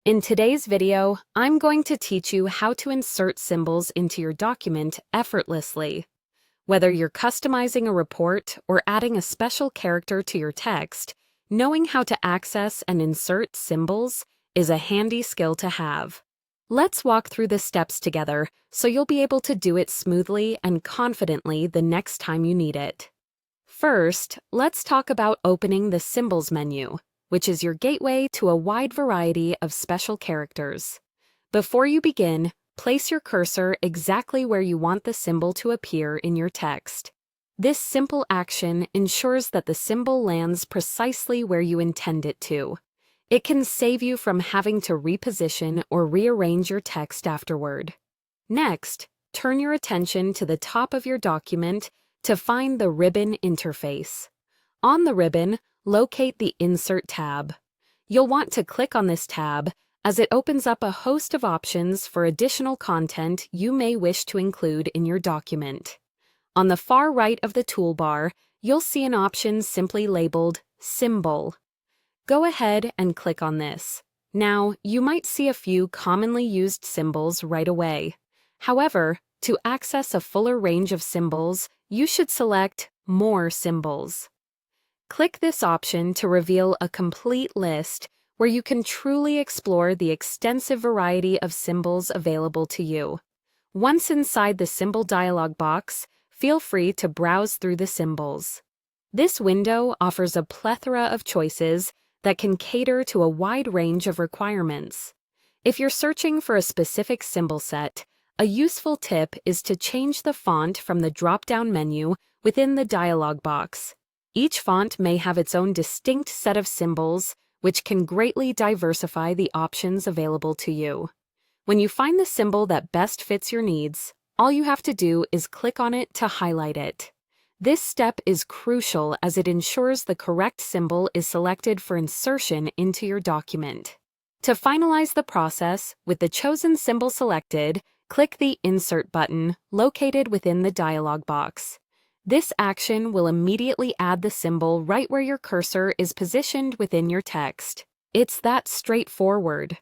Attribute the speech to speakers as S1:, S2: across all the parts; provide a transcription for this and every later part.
S1: In today's video, I'm going to teach you how to insert symbols into your document effortlessly. Whether you're customizing a report or adding a special character to your text, knowing how to access and insert symbols is a handy skill to have. Let's walk through the steps together so you'll be able to do it smoothly and confidently the next time you need it. First, let's talk about opening the Symbols menu, which is your gateway to a wide variety of special characters. Before you begin, place your cursor exactly where you want the symbol to appear in your text. This simple action ensures that the symbol lands precisely where you intend it to. It can save you from having to reposition or rearrange your text afterward. Next, turn your attention to the top of your document to find the ribbon interface. On the ribbon, locate the Insert tab. You'll want to click on this tab as it opens up a host of options for additional content you may wish to include in your document. On the far right of the toolbar, you'll see an option simply labeled Symbol. Go ahead and click on this. Now, you might see a few commonly used symbols right away. However, to access a fuller range of symbols, you should select More Symbols. Click this option to reveal a complete list where you can truly explore the extensive variety of symbols available to you. Once inside the symbol dialog box, feel free to browse through the symbols. This window offers a plethora of choices that can cater to a wide range of requirements. If you're searching for a specific symbol set, a useful tip is to change the font from the drop-down menu within the dialog box. Each font may have its own distinct set of symbols, which can greatly diversify the options available to you. When you find the symbol that best fits your needs, all you have to do is click on it to highlight it. This step is crucial as it ensures the correct symbol is selected for insertion into your document. To finalize the process, with the chosen symbol selected, click the Insert button located within the dialog box. This action will immediately add the symbol right where your cursor is positioned within your text. It's that straightforward.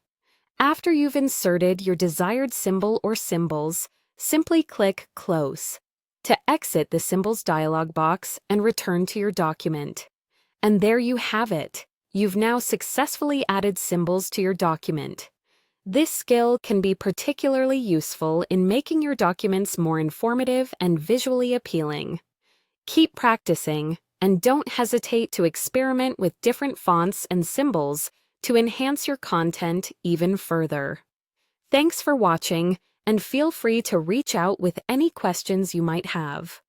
S1: After you've inserted your desired symbol or symbols, simply click Close to exit the Symbols dialog box and return to your document. And there you have it. You've now successfully added symbols to your document. This skill can be particularly useful in making your documents more informative and visually appealing. Keep practicing, and don't hesitate to experiment with different fonts and symbols to enhance your content even further. Thanks for watching, and feel free to reach out with any questions you might have.